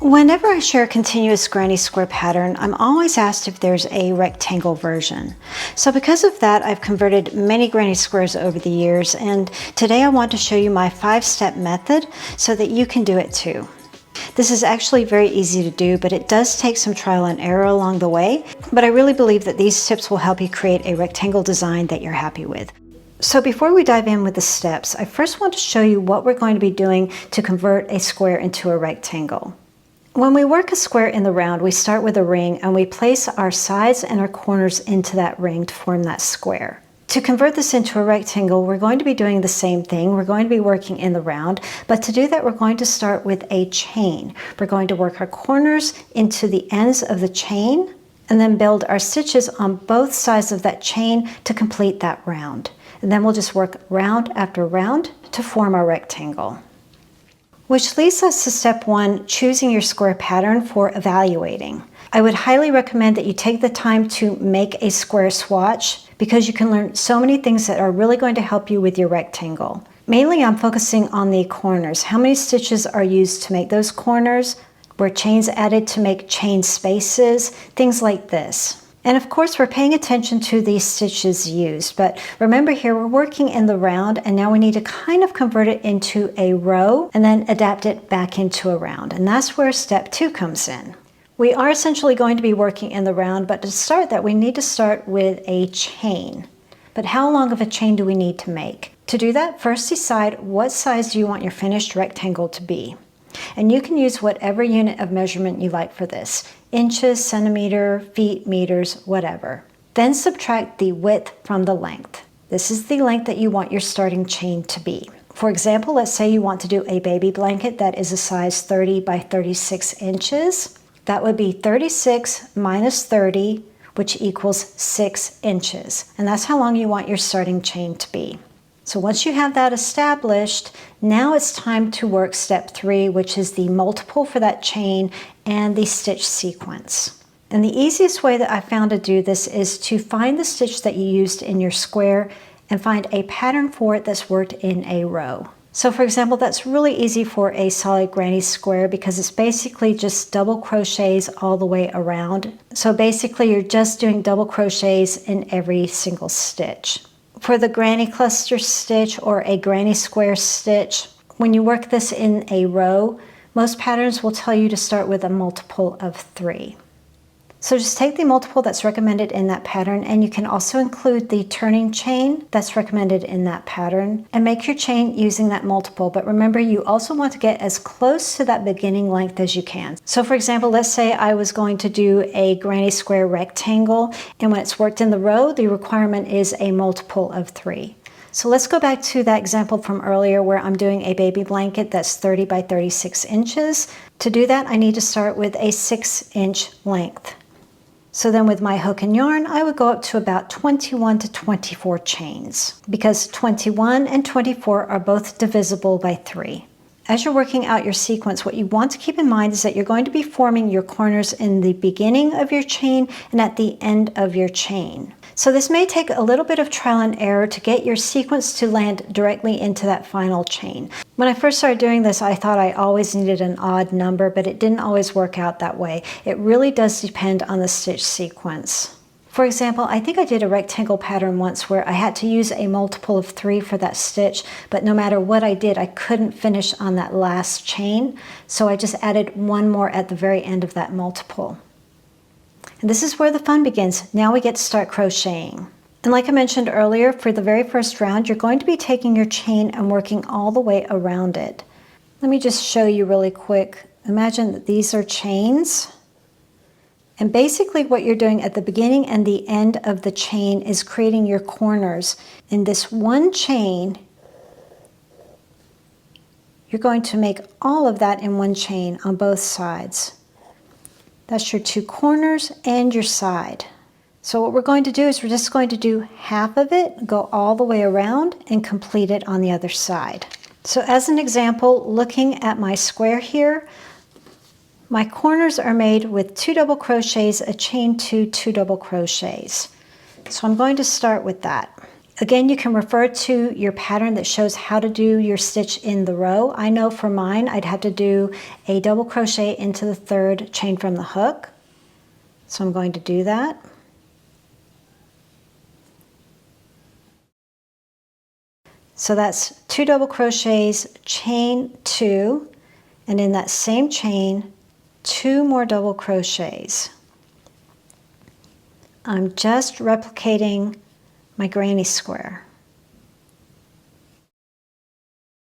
Whenever I share a continuous granny square pattern, I'm always asked if there's a rectangle version. So because of that, I've converted many granny squares over the years, and today I want to show you my 5-step method so that you can do it too. This is actually very easy to do, but it does take some trial and error along the way, but I really believe that these tips will help you create a rectangle design that you're happy with. So before we dive in with the steps, I first want to show you what we're going to be doing to convert a square into a rectangle. When we work a square in the round, we start with a ring and we place our sides and our corners into that ring to form that square. To convert this into a rectangle, we're going to be doing the same thing. We're going to be working in the round, but to do that, we're going to start with a chain. We're going to work our corners into the ends of the chain and then build our stitches on both sides of that chain to complete that round. And then we'll just work round after round to form our rectangle. Which leads us to step 1, choosing your square pattern for evaluating. I would highly recommend that you take the time to make a square swatch because you can learn so many things that are really going to help you with your rectangle. Mainly I'm focusing on the corners. How many stitches are used to make those corners? Were chains added to make chain spaces? Things like this. And of course, we're paying attention to these stitches used, but remember here, we're working in the round and now we need to kind of convert it into a row and then adapt it back into a round. And that's where step 2 comes in. We are essentially going to be working in the round, but to start that, we need to start with a chain. But how long of a chain do we need to make? To do that, first decide what size do you want your finished rectangle to be. And you can use whatever unit of measurement you like for this. Inches, centimeter, feet, meters, whatever. Then subtract the width from the length. This is the length that you want your starting chain to be. For example, let's say you want to do a baby blanket that is a size 30 by 36 inches. That would be 36 minus 30, which equals 6 inches. And that's how long you want your starting chain to be. So once you have that established, now it's time to work step 3, which is the multiple for that chain and the stitch sequence. And the easiest way that I found to do this is to find the stitch that you used in your square and find a pattern for it that's worked in a row. So for example, that's really easy for a solid granny square because it's basically just double crochets all the way around. So basically you're just doing double crochets in every single stitch. For the granny cluster stitch or a granny square stitch, when you work this in a row, most patterns will tell you to start with a multiple of 3. So just take the multiple that's recommended in that pattern, and you can also include the turning chain that's recommended in that pattern and make your chain using that multiple. But remember, you also want to get as close to that beginning length as you can. So for example, let's say I was going to do a granny square rectangle, and when it's worked in the row, the requirement is a multiple of 3. So let's go back to that example from earlier where I'm doing a baby blanket that's 30 by 36 inches. To do that, I need to start with a 6-inch length. So then with my hook and yarn, I would go up to about 21 to 24 chains because 21 and 24 are both divisible by 3. As you're working out your sequence, what you want to keep in mind is that you're going to be forming your corners in the beginning of your chain and at the end of your chain. So this may take a little bit of trial and error to get your sequence to land directly into that final chain. When I first started doing this, I thought I always needed an odd number, but it didn't always work out that way. It really does depend on the stitch sequence. For example, I think I did a rectangle pattern once where I had to use a multiple of 3 for that stitch, but no matter what I did, I couldn't finish on that last chain. So I just added one more at the very end of that multiple. And this is where the fun begins. Now we get to start crocheting. And like I mentioned earlier, for the very first round, you're going to be taking your chain and working all the way around it. Let me just show you really quick. Imagine that these are chains. And basically what you're doing at the beginning and the end of the chain is creating your corners. In this one chain, you're going to make all of that in one chain on both sides. That's your 2 corners and your side. So what we're going to do is we're just going to do half of it, go all the way around, and complete it on the other side. So as an example, looking at my square here, my corners are made with 2 double crochets, a chain 2, 2 double crochets. So I'm going to start with that. Again, you can refer to your pattern that shows how to do your stitch in the row. I know for mine, I'd have to do a double crochet into the third chain from the hook. So I'm going to do that. So that's 2 double crochets, chain 2, and in that same chain, 2 more double crochets. I'm just replicating my granny square.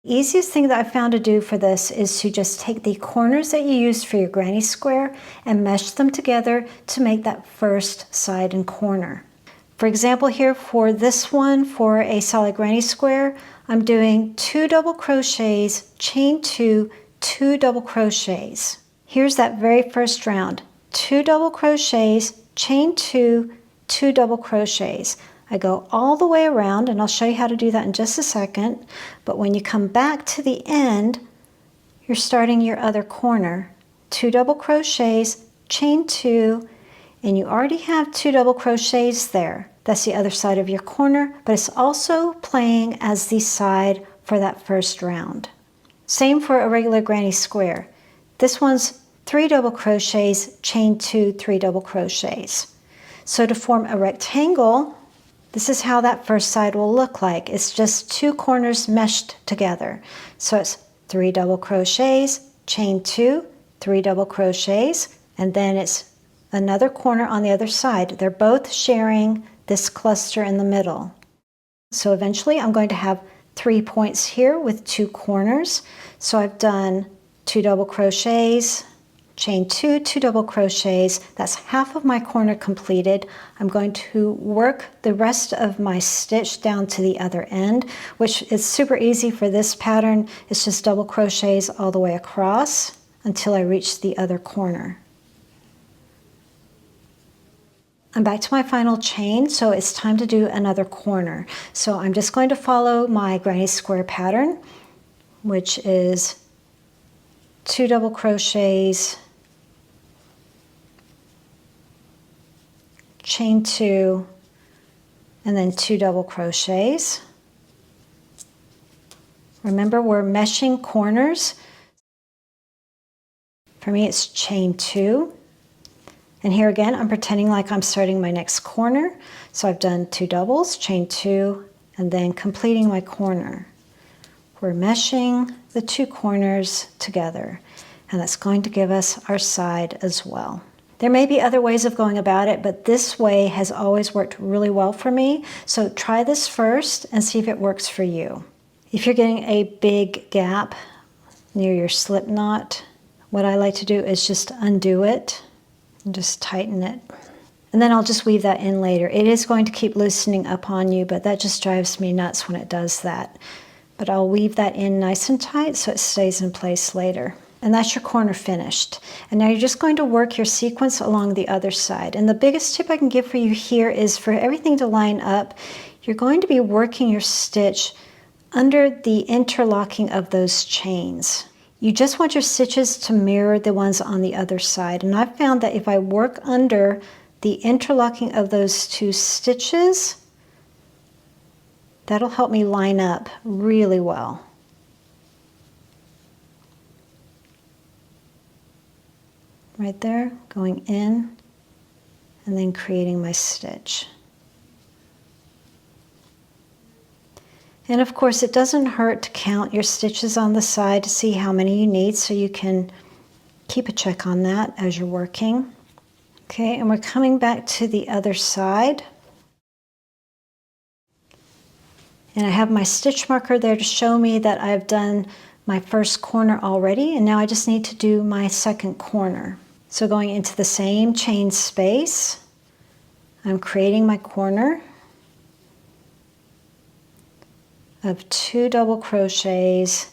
The easiest thing that I've found to do for this is to just take the corners that you used for your granny square and mesh them together to make that first side and corner. For example, here for this one, for a solid granny square, I'm doing 2 double crochets, chain 2, 2 double crochets. Here's that very first round. 2 double crochets, chain 2, 2 double crochets. I go all the way around, and I'll show you how to do that in just a second. But when you come back to the end, you're starting your other corner. 2 double crochets, chain 2, and you already have 2 double crochets there. That's the other side of your corner, but it's also playing as the side for that first round. Same for a regular granny square. This one's 3 double crochets, chain 2, 3 double crochets. So to form a rectangle, this is how that first side will look like. It's just 2 corners meshed together. So it's 3 double crochets, chain 2, 3 double crochets, and then it's another corner on the other side. They're both sharing this cluster in the middle. So eventually I'm going to have 3 points here with 2 corners. So I've done 2 double crochets, chain 2, 2 double crochets. That's half of my corner completed. I'm going to work the rest of my stitch down to the other end, which is super easy for this pattern. It's just double crochets all the way across until I reach the other corner. I'm back to my final chain, so it's time to do another corner. So I'm just going to follow my granny square pattern, which is 2 double crochets, chain 2, and then 2 double crochets. Remember, we're meshing corners. For me, it's chain 2. And here again, I'm pretending like I'm starting my next corner. So I've done 2 doubles, chain 2, and then completing my corner. We're meshing the 2 corners together, and that's going to give us our side as well. There may be other ways of going about it, but this way has always worked really well for me. So try this first and see if it works for you. If you're getting a big gap near your slip knot, what I like to do is just undo it and just tighten it. And then I'll just weave that in later. It is going to keep loosening up on you, but that just drives me nuts when it does that. But I'll weave that in nice and tight so it stays in place later. And that's your corner finished. And now you're just going to work your sequence along the other side. And the biggest tip I can give for you here is for everything to line up, you're going to be working your stitch under the interlocking of those chains. You just want your stitches to mirror the ones on the other side. And I've found that if I work under the interlocking of those 2 stitches, that'll help me line up really well. Right there, going in and then creating my stitch. And of course, it doesn't hurt to count your stitches on the side to see how many you need, so you can keep a check on that as you're working. Okay, and we're coming back to the other side. And I have my stitch marker there to show me that I've done my first corner already, and now I just need to do my second corner. So going into the same chain space, I'm creating my corner of 2 double crochets,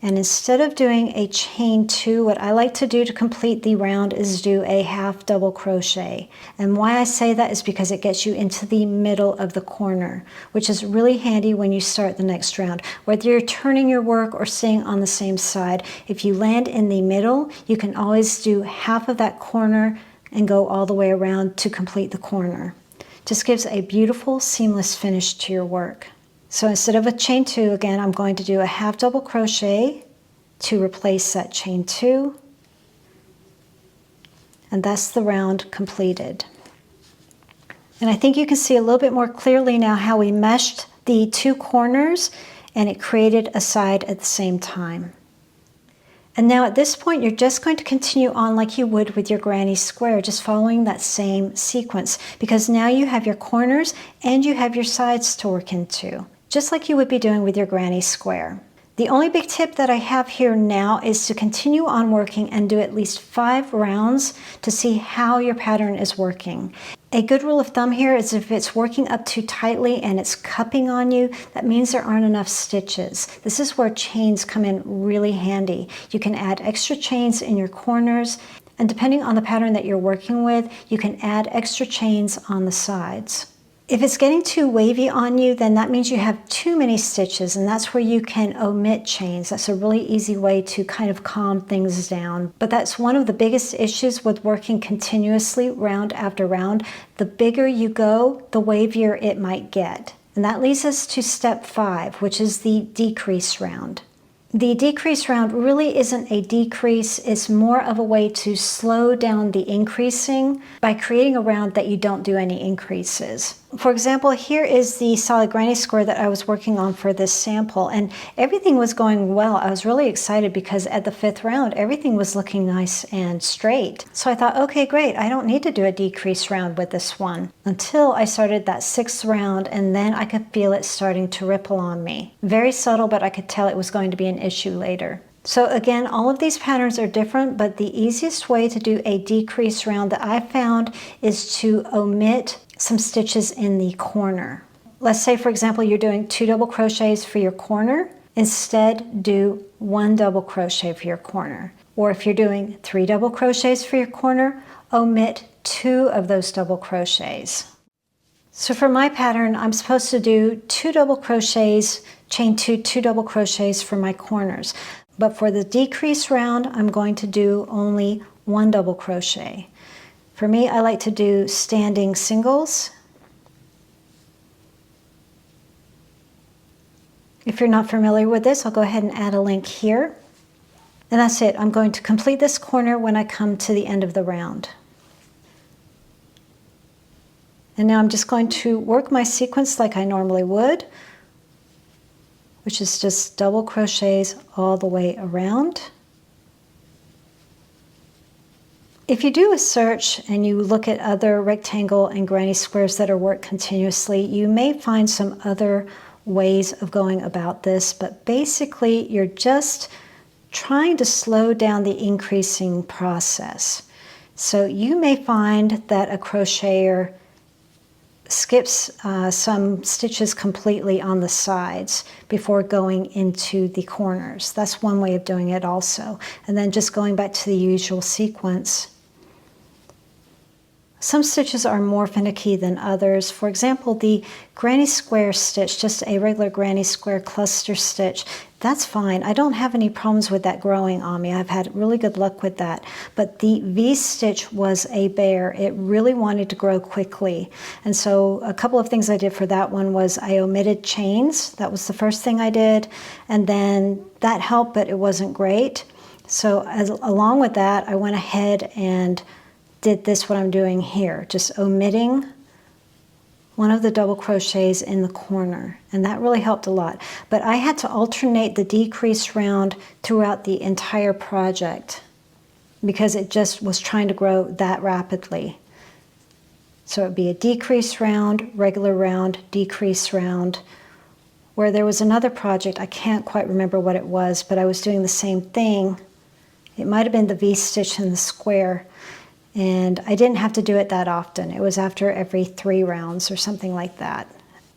and instead of doing a chain 2, what I like to do to complete the round is do a half double crochet. And why I say that is because it gets you into the middle of the corner, which is really handy when you start the next round. Whether you're turning your work or staying on the same side, if you land in the middle, you can always do half of that corner and go all the way around to complete the corner. Just gives a beautiful seamless finish to your work. So instead of a chain 2, again, I'm going to do a half double crochet to replace that chain 2. And that's the round completed. And I think you can see a little bit more clearly now how we meshed the 2 corners and it created a side at the same time. And now at this point, you're just going to continue on like you would with your granny square, just following that same sequence, because now you have your corners and you have your sides to work into, just like you would be doing with your granny square. The only big tip that I have here now is to continue on working and do at least 5 rounds to see how your pattern is working. A good rule of thumb here is if it's working up too tightly and it's cupping on you, that means there aren't enough stitches. This is where chains come in really handy. You can add extra chains in your corners, and depending on the pattern that you're working with, you can add extra chains on the sides. If it's getting too wavy on you, then that means you have too many stitches, and that's where you can omit chains. That's a really easy way to kind of calm things down. But that's one of the biggest issues with working continuously round after round. The bigger you go, the wavier it might get. And that leads us to step 5, which is the decrease round. The decrease round really isn't a decrease, it's more of a way to slow down the increasing by creating a round that you don't do any increases. For example, here is the solid granny square that I was working on for this sample, and everything was going well. I was really excited because at the 5th round, everything was looking nice and straight. So I thought, okay, great, I don't need to do a decrease round with this one, until I started that 6th round, and then I could feel it starting to ripple on me. Very subtle, but I could tell it was going to be an issue later. So again, all of these patterns are different, but the easiest way to do a decrease round that I found is to omit some stitches in the corner. Let's say, for example, you're doing 2 double crochets for your corner. Instead, do 1 double crochet for your corner. Or if you're doing 3 double crochets for your corner, omit 2 of those double crochets. So for my pattern, I'm supposed to do 2 double crochets, chain 2 double crochets for my corners. But for the decrease round, I'm going to do only 1 double crochet. For me, I like to do standing singles. If you're not familiar with this, I'll go ahead and add a link here. And that's it. I'm going to complete this corner when I come to the end of the round. And now I'm just going to work my sequence like I normally would, which is just double crochets all the way around. If you do a search and you look at other rectangle and granny squares that are worked continuously, you may find some other ways of going about this, but basically you're just trying to slow down the increasing process. So you may find that a crocheter skips some stitches completely on the sides before going into the corners. That's one way of doing it also. And then just going back to the usual sequence. Some stitches are more finicky than others. For example, the granny square stitch, just a regular granny square cluster stitch, that's fine. I don't have any problems with that growing on me. I've had really good luck with that. But the V stitch was a bear. It really wanted to grow quickly. And so a couple of things I did for that one was I omitted chains. That was the first thing I did. And then that helped, but it wasn't great. So along with that, I went ahead and did this, what I'm doing here, just omitting one of the double crochets in the corner, and that really helped a lot. But I had to alternate the decrease round throughout the entire project because it just was trying to grow that rapidly. So it would be a decrease round, regular round, decrease round. Where there was another project, I can't quite remember what it was, but I was doing the same thing. It might have been the V stitch in the square. And I didn't have to do it that often. It was after every 3 rounds or something like that.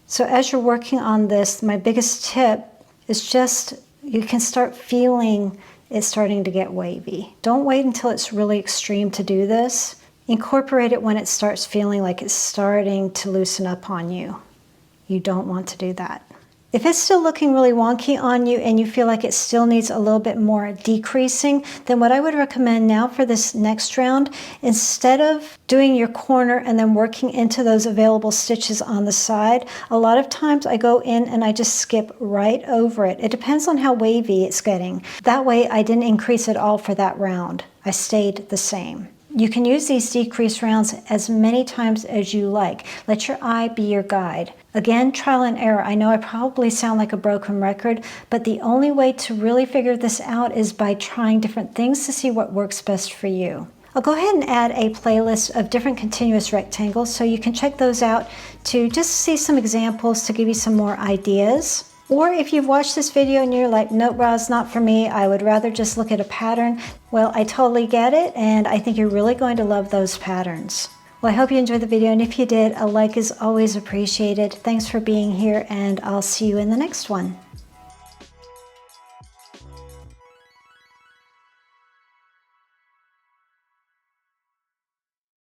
So as you're working on this, my biggest tip is just you can start feeling it starting to get wavy. Don't wait until it's really extreme to do this. Incorporate it when it starts feeling like it's starting to loosen up on you. You don't want to do that. If it's still looking really wonky on you and you feel like it still needs a little bit more decreasing, then what I would recommend now for this next round, instead of doing your corner and then working into those available stitches on the side, a lot of times I go in and I just skip right over it. It depends on how wavy it's getting. That way I didn't increase at all for that round. I stayed the same. You can use these decrease rounds as many times as you like. Let your eye be your guide. Again, trial and error. I know I probably sound like a broken record, but the only way to really figure this out is by trying different things to see what works best for you. I'll go ahead and add a playlist of different continuous rectangles so you can check those out to just see some examples to give you some more ideas. Or if you've watched this video and you're like, nope, Roz, not for me, I would rather just look at a pattern. Well, I totally get it, and I think you're really going to love those patterns. Well, I hope you enjoyed the video, and if you did, a like is always appreciated. Thanks for being here, and I'll see you in the next one.